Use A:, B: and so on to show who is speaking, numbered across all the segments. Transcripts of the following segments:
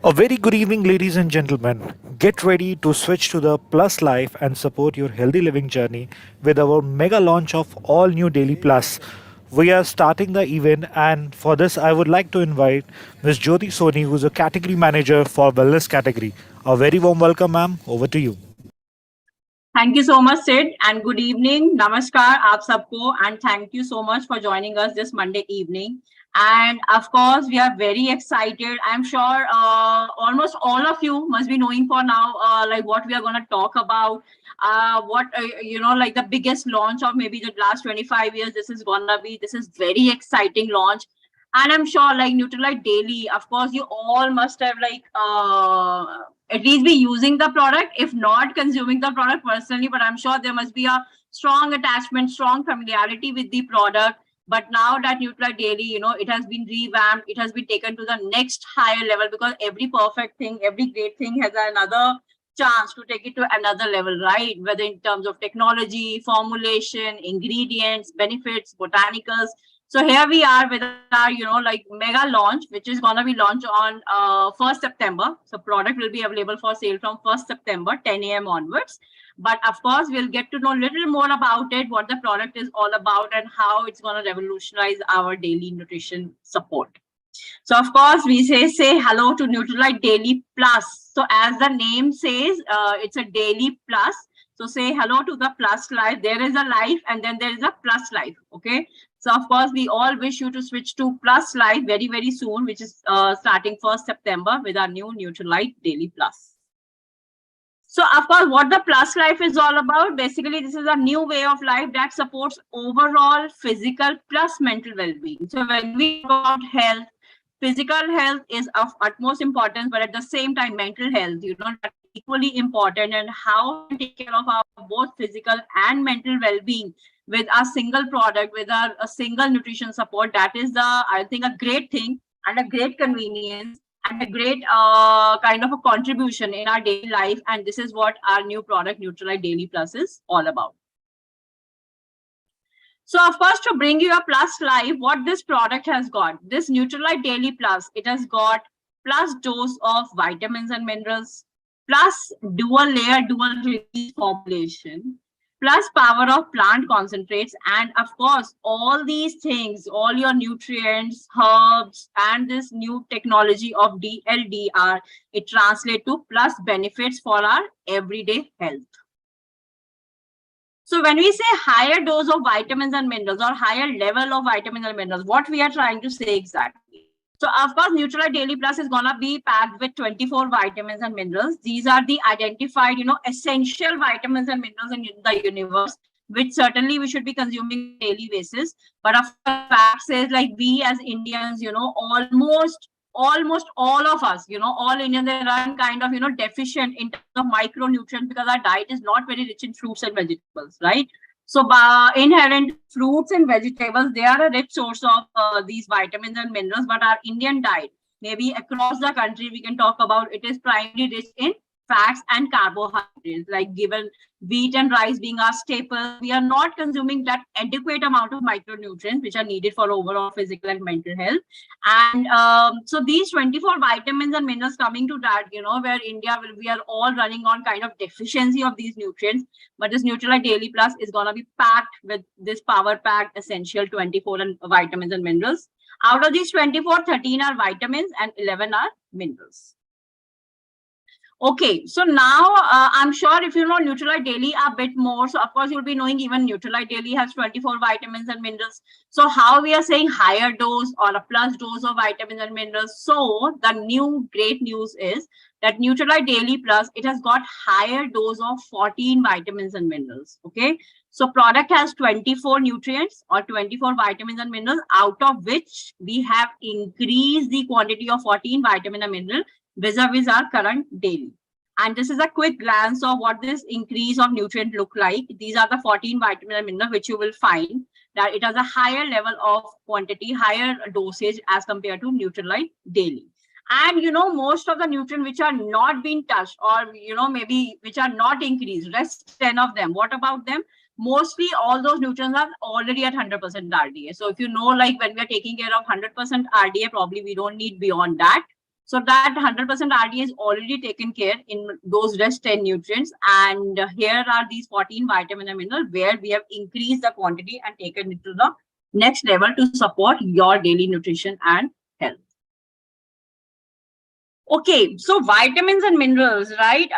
A: A very good evening, ladies and gentlemen. Get ready to switch to the Plus Life and support your healthy living journey with our mega launch of all new Daily Plus. We are starting the event, and for this, I would like to invite Ms. Jyoti Soni, who's a category manager for Wellness category. A very warm welcome, ma'am. Over to you.
B: Thank you so much, Sid, and good evening. Namaskar, aap sabko, and thank you so much for joining us this Monday evening. And of course, we are very excited. I'm sure almost all of you must be knowing for now, like what we are going to talk about. Like the biggest launch of maybe the last 25 years. This is gonna be. This is very exciting launch. And I'm sure, like Nutrilite Daily, of course, you all must have at least be using the product, if not consuming the product personally. But I'm sure there must be a strong attachment, strong familiarity with the product. But now that Nutrilite Daily, it has been revamped, it has been taken to the next higher level, because every perfect thing, every great thing has another chance to take it to another level, right? Whether in terms of technology, formulation, ingredients, benefits, botanicals. So here we are with our, mega launch, which is gonna be launched on 1st September. So product will be available for sale from 1st September, 10 a.m. onwards. But of course, we'll get to know a little more about it, what the product is all about, and how it's gonna revolutionize our daily nutrition support. So of course, we say hello to Nutrilite Daily Plus. So as the name says, it's a daily plus. So say hello to the plus life. There is a life, and then there is a plus life. Okay. So of course, we all wish you to switch to plus life very, very soon, which is starting 1st September with our new Nutrilite Daily Plus. So of course, what the plus life is all about, basically, this is a new way of life that supports overall physical plus mental well-being. So when we talk about health, physical health is of utmost importance, but at the same time, mental health, that's equally important. And how to take care of our both physical and mental well-being with a single product, with a single nutrition support, that is I think, a great thing and a great convenience and a great kind of a contribution in our daily life. And this is what our new product, Nutrilite Daily Plus, is all about. So of course, to bring you a plus life, what this product has got, this Nutrilite Daily Plus, it has got plus dose of vitamins and minerals, plus dual layer, dual release formulation, plus power of plant concentrates. And of course, all these things, all your nutrients, herbs, and this new technology of DLDR, it translates to plus benefits for our everyday health. So when we say higher dose of vitamins and minerals or higher level of vitamins and minerals, what we are trying to say exactly? So of course, Nutrilite Daily Plus is gonna be packed with 24 vitamins and minerals. These are the identified, essential vitamins and minerals in the universe, which certainly we should be consuming on a daily basis. But of course, fact says, like, we as Indians, almost all of us, all Indians, they run kind of, deficient in terms of micronutrients, because our diet is not very rich in fruits and vegetables, right? So inherent fruits and vegetables, they are a rich source of these vitamins and minerals. But our Indian diet, maybe across the country, we can talk about, it is primarily rich in fats and carbohydrates, like given wheat and rice being our staple, we are not consuming that adequate amount of micronutrients which are needed for overall physical and mental health. And so these 24 vitamins and minerals, coming to that, where we are all running on kind of deficiency of these nutrients, but this Nutrilite Daily Plus is going to be packed with this power-packed essential 24 vitamins and minerals. Out of these 24, 13 are vitamins and 11 are minerals. Okay, so now I'm sure if you know Nutrilite Daily a bit more, so of course you'll be knowing even Nutrilite Daily has 24 vitamins and minerals. So how we are saying higher dose or a plus dose of vitamins and minerals? So the new great news is that Nutrilite Daily Plus, it has got higher dose of 14 vitamins and minerals. Okay, so product has 24 nutrients or 24 vitamins and minerals, out of which we have increased the quantity of 14 vitamin and mineral vis-a-vis our current daily. And this is a quick glance of what this increase of nutrient look like. These are the 14 vitamin and mineral, which you will find that it has a higher level of quantity, higher dosage as compared to Nutrilite Daily. And most of the nutrients which are not being touched, or maybe which are not increased, rest 10 of them. What about them? Mostly all those nutrients are already at 100% RDA. So if like when we are taking care of 100% RDA, probably we don't need beyond that. So that 100% RDA is already taken care in those rest 10 nutrients. And here are these 14 vitamin and mineral where we have increased the quantity and taken it to the next level to support your daily nutrition and health. Okay, so vitamins and minerals, right?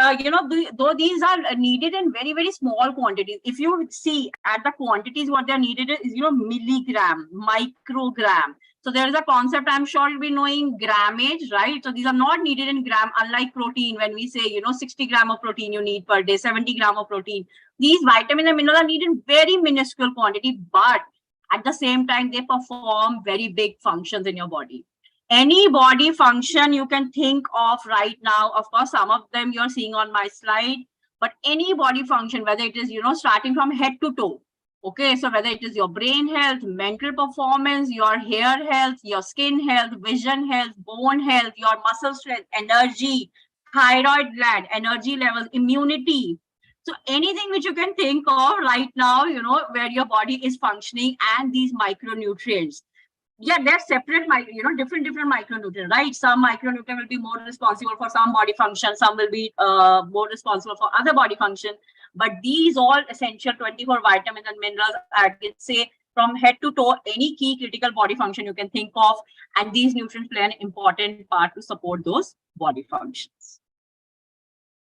B: Though these are needed in very, very small quantities. If you see at the quantities, what they're needed is, milligram, microgram. So there is a concept I'm sure you'll be knowing, grammage, right? So these are not needed in gram, unlike protein. When we say, 60 gram of protein you need per day, 70 gram of protein. These vitamins and minerals are needed in very minuscule quantity, but at the same time, they perform very big functions in your body. Any body function you can think of right now, of course, some of them you're seeing on my slide, but any body function, whether it is, starting from head to toe. Okay, so whether it is your brain health, mental performance, your hair health, your skin health, vision health, bone health, your muscle strength, energy, thyroid gland, energy levels, immunity. So anything which you can think of right now, where your body is functioning, and these micronutrients. Yeah, they're separate, different micronutrients, right? Some micronutrient will be more responsible for some body function, some will be more responsible for other body function. But these all essential 24 vitamins and minerals, I can say, from head to toe, any key critical body function you can think of, and these nutrients play an important part to support those body functions.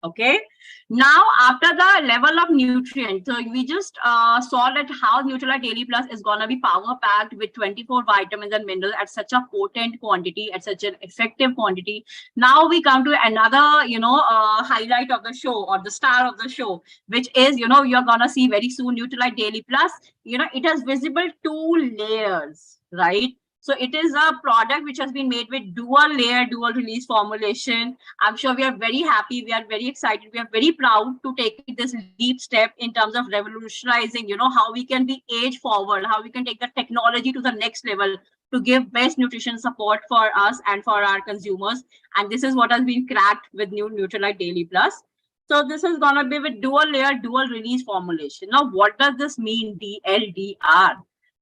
B: Okay, now after the level of nutrients, so we just saw that how Nutralite Daily Plus is going to be power packed with 24 vitamins and minerals at such a potent quantity, at such an effective quantity. Now we come to another, highlight of the show, or the star of the show, which is, you're going to see very soon Nutralite Daily Plus. It has visible 2 layers, right? So it is a product which has been made with dual layer, dual release formulation. I'm sure we are very happy. We are very excited. We are very proud to take this deep step in terms of revolutionizing, how we can be age forward, how we can take the technology to the next level to give best nutrition support for us and for our consumers. And this is what has been cracked with new Nutralite Daily Plus. So this is going to be with dual layer, dual release formulation. Now, what does this mean, DLDR?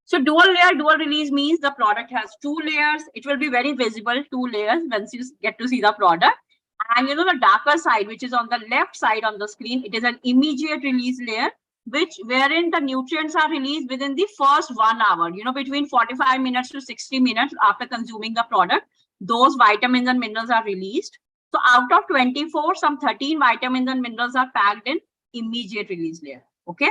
B: So dual layer, dual release means the product has 2 layers. It will be very visible, 2 layers once you get to see the product. And the darker side, which is on the left side on the screen, it is an immediate release layer, wherein the nutrients are released within the first 1 hour, between 45 minutes to 60 minutes after consuming the product. Those vitamins and minerals are released. So out of 24, some 13 vitamins and minerals are packed in immediate release layer. Okay.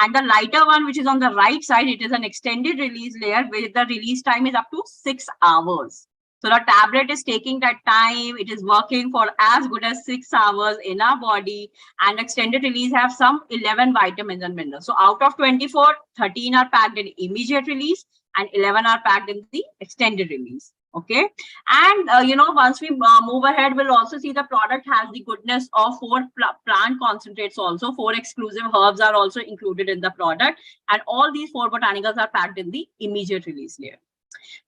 B: And the lighter one, which is on the right side, it is an extended release layer where the release time is up to 6 hours. So the tablet is taking that time. It is working for as good as 6 hours in our body. And extended release have some 11 vitamins and minerals. So out of 24, 13 are packed in immediate release and 11 are packed in the extended release. Okay. And, once we move ahead, we'll also see the product has the goodness of 4 plant concentrates also. 4 exclusive herbs are also included in the product. And all these 4 botanicals are packed in the immediate release layer.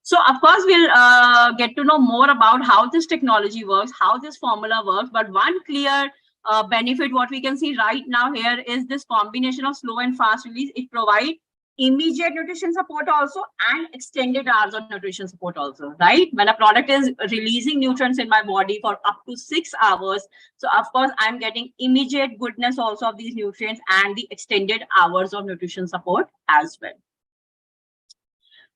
B: So, of course, we'll get to know more about how this technology works, how this formula works. But one clear benefit, what we can see right now here is this combination of slow and fast release. It provides immediate nutrition support also and extended hours of nutrition support also, right? When a product is releasing nutrients in my body for up to 6 hours, so of course I'm getting immediate goodness also of these nutrients and the extended hours of nutrition support as well.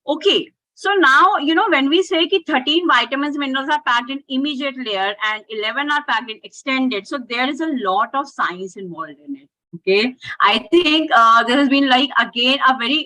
B: Okay, so now, when we say that 13 vitamins, minerals are packed in immediate layer and 11 are packed in extended, so there is a lot of science involved in it. Okay, I think there has been again a very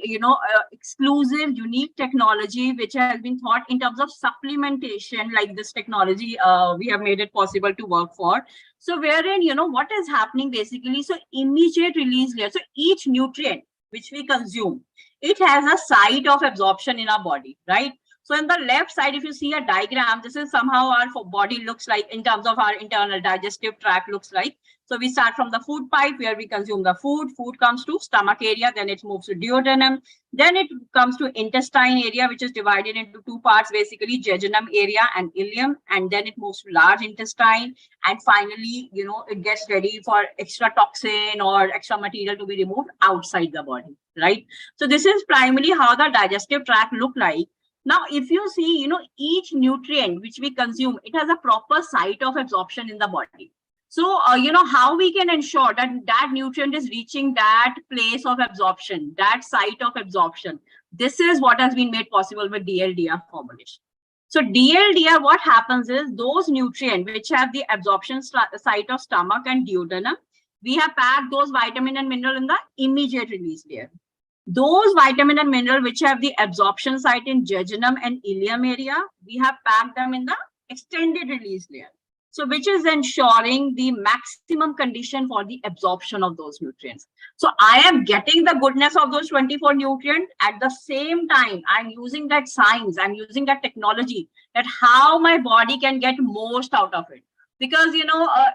B: exclusive, unique technology which has been thought in terms of supplementation. Like this technology, we have made it possible to work for. So wherein what is happening basically, so immediate release layer. So each nutrient which we consume, it has a site of absorption in our body, right? So in the left side, if you see a diagram, this is somehow our body looks like in terms of our internal digestive tract looks like. So we start from the food pipe where we consume the food. Food comes to stomach area, then it moves to duodenum. Then it comes to intestine area, which is divided into 2 parts, basically jejunum area and ileum. And then it moves to large intestine. And finally, it gets ready for extra toxin or extra material to be removed outside the body, right? So this is primarily how the digestive tract look like. Now, if you see, each nutrient which we consume, it has a proper site of absorption in the body. So, how we can ensure that that nutrient is reaching that place of absorption, that site of absorption. This is what has been made possible with DLDR formulation. So DLDR, what happens is those nutrients which have the absorption site of stomach and duodenum, we have packed those vitamin and mineral in the immediate release layer. Those vitamin and mineral which have the absorption site in jejunum and ileum area, we have packed them in the extended release layer. So which is ensuring the maximum condition for the absorption of those nutrients. So I am getting the goodness of those 24 nutrients. At the same time, I'm using that science, I'm using that technology, that how my body can get most out of it. Because,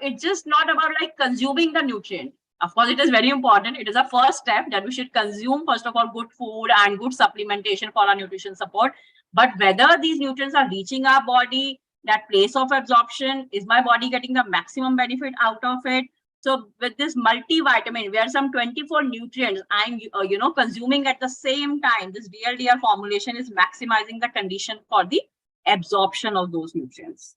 B: it's just not about like consuming the nutrient. Of course, it is very important. It is a first step that we should consume, first of all, good food and good supplementation for our nutrition support. But whether these nutrients are reaching our body, that place of absorption, is my body getting the maximum benefit out of it? So with this multivitamin, where some 24 nutrients I'm consuming at the same time, this DLDR formulation is maximizing the condition for the absorption of those nutrients.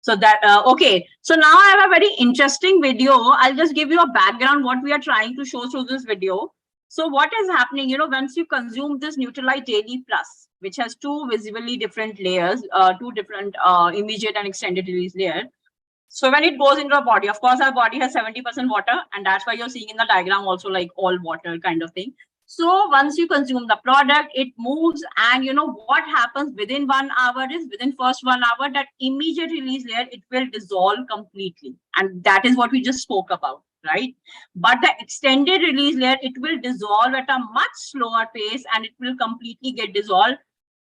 B: So that, okay. So now I have a very interesting video. I'll just give you a background, what we are trying to show through this video. So what is happening, once you consume this Nutrilite Daily Plus, which has two visibly different layers, two different immediate and extended release layer. So when it goes into our body, of course, our body has 70% water, and that's why you're seeing in the diagram also like all water kind of thing. So once you consume the product, it moves, and what happens within 1 hour is, within first 1 hour, that immediate release layer, it will dissolve completely. And that is what we just spoke about, right? But the extended release layer, it will dissolve at a much slower pace, and it will completely get dissolved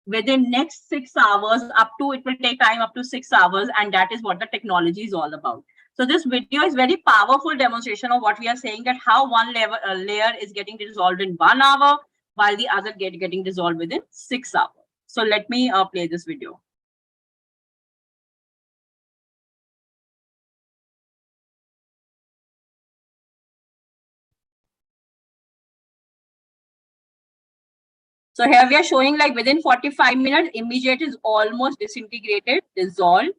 B: within next 6 hours. It will take time up to 6 hours, and that is what the technology is all about. So this video is very powerful demonstration of what we are saying, that how one layer is getting dissolved in 1 hour, while the other getting dissolved within 6 hours. So let me play this video. So here we are showing like within 45 minutes, immediate is almost disintegrated, dissolved,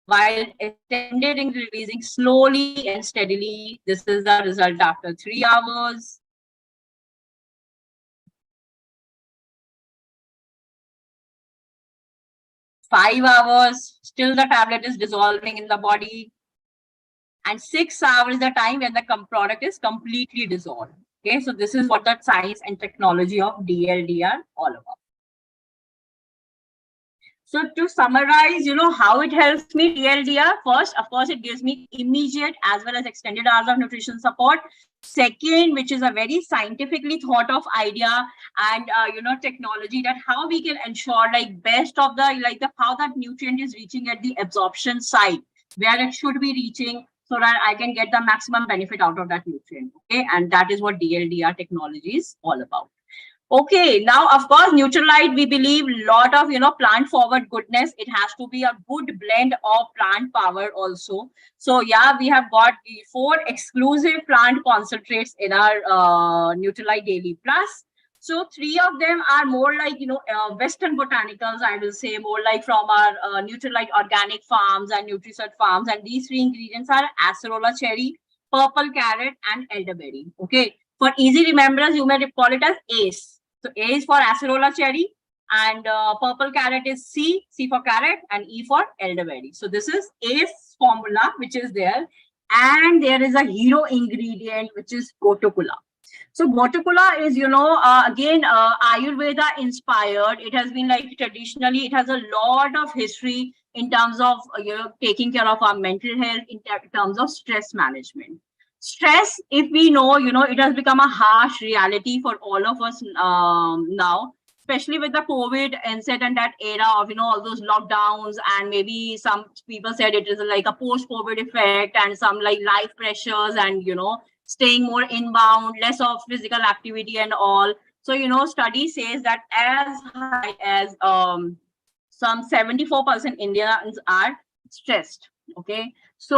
B: while extended and releasing slowly and steadily. This is the result after 3 hours. Five hours, still the tablet is dissolving in the body. And 6 hours is the time when the product is completely dissolved. Okay, so this is what the science and technology of DLD are all about. So to summarize, how it helps me, DLDR, first, of course, it gives me immediate as well as extended hours of nutrition support. Second, which is a very scientifically thought of idea and, technology, that how we can ensure like best of how that nutrient is reaching at the absorption site, where it should be reaching, so that I can get the maximum benefit out of that nutrient. Okay, and that is what DLDR technology is all about. Okay, now of course, Nutrilite, we believe lot of plant forward goodness. It has to be a good blend of plant power also. So yeah, we have got the 4 exclusive plant concentrates in our Nutrilite Daily Plus. So 3 of them are more like Western botanicals, I will say, more like from our Nutrilite organic farms and NutriCert farms. And these 3 ingredients are acerola cherry, purple carrot, and elderberry. Okay, for easy remembrance, you may call it as ACE. So A is for acerola cherry, and purple carrot is C for carrot, and E for elderberry. So this is ACE formula, which is there. And there is a hero ingredient, which is Gotukula. So Gotukula is, again, Ayurveda inspired. It has been like traditionally, it has a lot of history in terms of, taking care of our mental health, in terms of stress management. Stress, if we know, it has become a harsh reality for all of us now, especially with the COVID onset and that era of, all those lockdowns, and maybe some people said it is like a post-COVID effect, and some like life pressures, and, staying more inbound, less of physical activity and all. So, study says that as high as some 74% Indians are stressed. Okay, so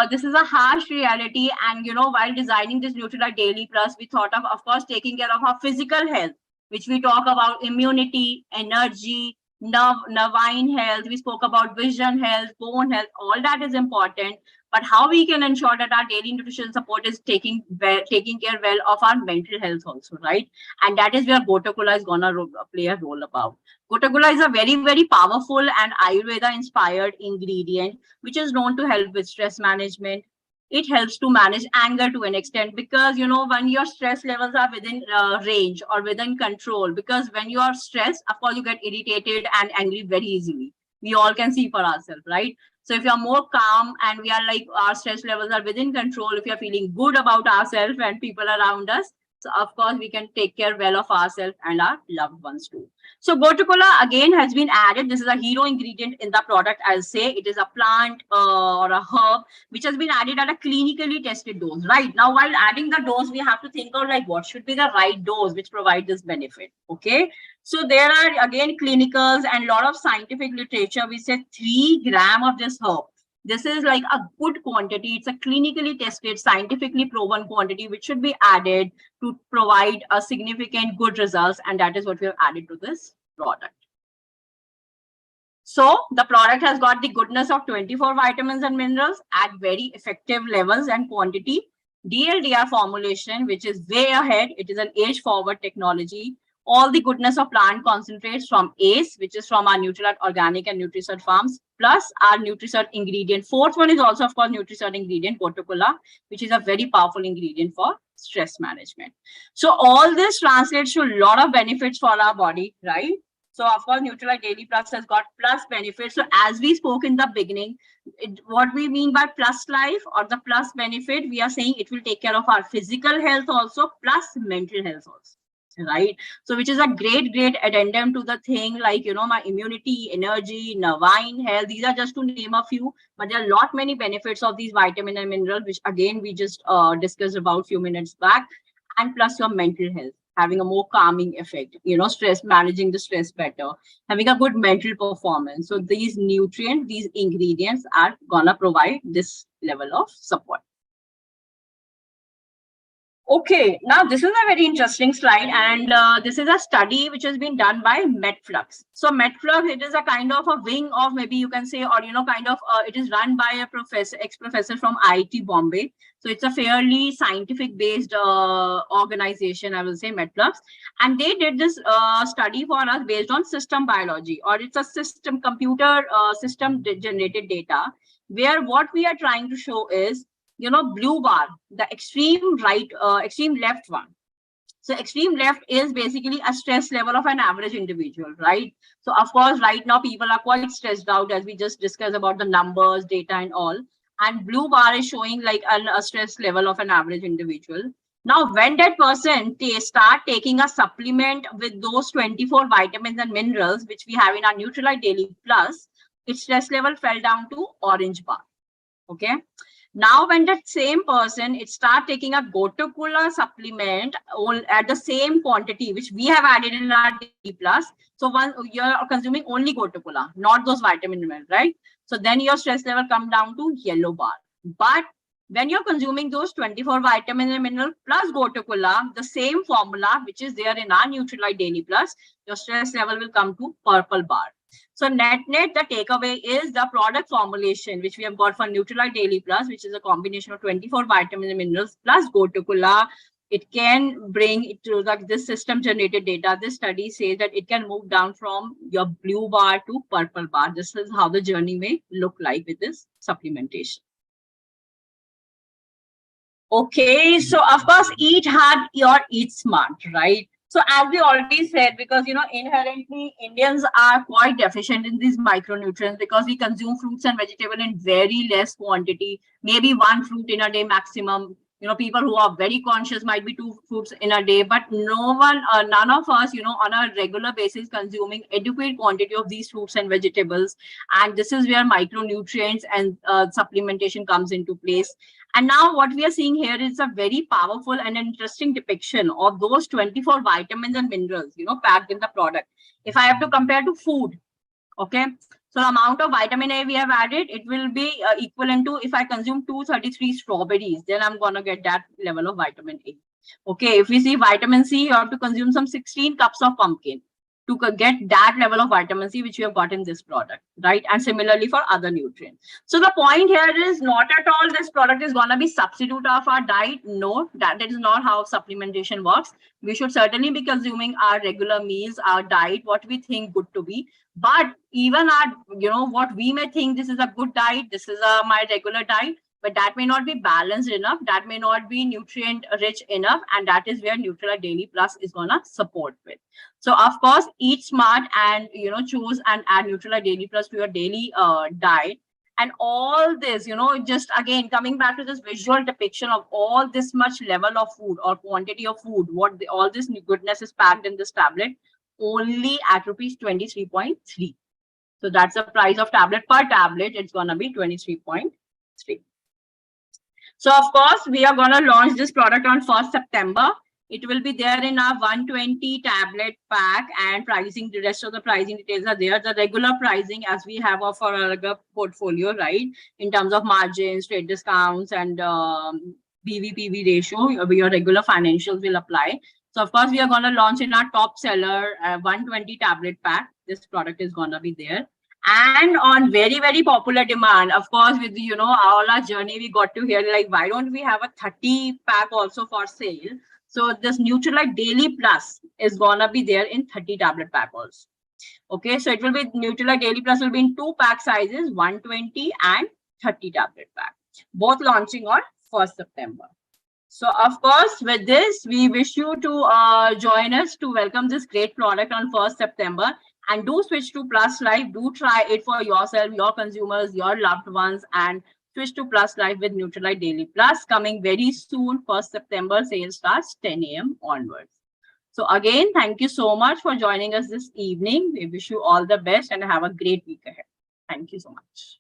B: this is a harsh reality, and while designing this Nutrilite Daily Plus, we thought of course taking care of our physical health, which we talk about immunity, energy, nervine health. We spoke about vision health, bone health. All that is important. But how we can ensure that our daily nutrition support is taking care well of our mental health also, right? And that is where Gotakula is gonna play a role about. Gotakula is a very, very powerful and Ayurveda inspired ingredient, which is known to help with stress management. It helps to manage anger to an extent, because when your stress levels are within range or within control, because when you are stressed, of course you get irritated and angry very easily. We all can see for ourselves, right? So if you're more calm and we are like our stress levels are within control, if you're feeling good about ourselves and people around us, so of course we can take care well of ourselves and our loved ones too. So Gotukola again has been added. This is a hero ingredient in the product. I'll say it is a plant or a herb which has been added at a clinically tested dose. Right now, while adding the dose, we have to think of like what should be the right dose which provide this benefit. Okay, so there are again clinicals and a lot of scientific literature. We said 3 grams of this herb. This is like a good quantity. It's a clinically tested, scientifically proven quantity which should be added to provide a significant good results, and that is what we have added to this product. So the product has got the goodness of 24 vitamins and minerals at very effective levels and quantity. DLDR formulation, which is way ahead. It is an age-forward technology. All the goodness of plant concentrates from ACE, which is from our Nutrilite Organic and Nutrisert farms, plus our Nutrisert ingredient. Fourth one is also, of course, Nutrisert ingredient, Gotukola, which is a very powerful ingredient for stress management. So all this translates to a lot of benefits for our body, right? So of course, Nutrilite Daily Plus has got plus benefits. So as we spoke in the beginning, what we mean by plus life or the plus benefit, we are saying it will take care of our physical health also, plus mental health also. Right, so which is a great addendum to the thing, like my immunity, energy, nervine health. These are just to name a few, but there are a lot many benefits of these vitamin and minerals, which again we just discussed about few minutes back. And plus your mental health, having a more calming effect, stress, managing the stress better, having a good mental performance. So these nutrients, these ingredients are gonna provide this level of support. Okay, now this is a very interesting slide, and this is a study which has been done by MedFlux. So MedFlux, it is a kind of a wing of, maybe you can say, or kind of it is run by a professor, ex-professor from IIT Bombay. So it's a fairly scientific based organization, I will say, MedFlux, and they did this study for us based on system biology, or it's a system computer system generated data, where what we are trying to show is, blue bar, the extreme right, extreme left one. So extreme left is basically a stress level of an average individual, right? So of course, right now people are quite stressed out, as we just discussed about the numbers, data and all. And blue bar is showing like a stress level of an average individual. Now, when that person start taking a supplement with those 24 vitamins and minerals, which we have in our Nutrilite Daily Plus, its stress level fell down to orange bar. Okay. Now, when that same person start taking a Gotukola supplement at the same quantity, which we have added in our D plus, so one you're consuming only Gotukola, not those vitamin minerals, right? So then your stress level come down to yellow bar. But when you're consuming those 24 vitamins and minerals plus Gotukola, the same formula which is there in our Nutrilite Daily Plus, your stress level will come to purple bar. So net, the takeaway is the product formulation, which we have got for Nutrilite Daily Plus, which is a combination of 24 vitamins and minerals plus Gotukola. It can bring it to this system generated data. This study says that it can move down from your blue bar to purple bar. This is how the journey may look like with this supplementation. Okay, so of course, eat hard or eat smart, right? So as we already said, because inherently Indians are quite deficient in these micronutrients, because we consume fruits and vegetables in very less quantity, maybe one fruit in a day maximum. People who are very conscious might be 2 fruits in a day, but none of us, on a regular basis consuming adequate quantity of these fruits and vegetables. And this is where micronutrients and supplementation comes into place. And now what we are seeing here is a very powerful and interesting depiction of those 24 vitamins and minerals, packed in the product. If I have to compare to food, okay, so the amount of vitamin A we have added, it will be equivalent to, if I consume 233 strawberries, then I'm going to get that level of vitamin A. Okay, if we see vitamin C, you have to consume some 16 cups of pumpkin to get that level of vitamin C which you have got in this product, right? And similarly for other nutrients. So the point here is not at all this product is going to be substitute of our diet. No, that is not how supplementation works. We should certainly be consuming our regular meals, our diet, what we think good to be. But even our, what we may think this is a good diet, this is my regular diet, but that may not be balanced enough, that may not be nutrient rich enough, and that is where Nutrela Daily Plus is going to support with. So of course, eat smart and choose and add Nutrela Daily Plus to your daily diet. And all this, just again coming back to this visual depiction of all this much level of food or quantity of food, all this goodness is packed in this tablet, only at rupees 23.3. So that's the price of tablet per tablet. It's gonna be 23.3. So of course, we are going to launch this product on 1st September. It will be there in our 120 tablet pack, and pricing, the rest of the pricing details are there. The regular pricing as we have of our regular portfolio, right? In terms of margins, trade discounts, and BVPV ratio, your regular financials will apply. So of course, we are going to launch in our top seller 120 tablet pack. This product is going to be there. And on very, very popular demand, of course, with all our journey, we got to hear like, why don't we have a 30 pack also for sale? So this Nutrela Daily Plus is gonna be there in 30 tablet pack also. Okay, so it will be Nutrela Daily Plus will be in 2 pack sizes, 120 and 30 tablet pack, both launching on 1st September. So of course, with this, we wish you to join us to welcome this great product on 1st September. And do switch to Plus Life. Do try it for yourself, your consumers, your loved ones, and switch to Plus Life with Nutrela Daily Plus coming very soon. 1st September sales starts 10 a.m. onwards. So again, thank you so much for joining us this evening. We wish you all the best and have a great week ahead. Thank you so much.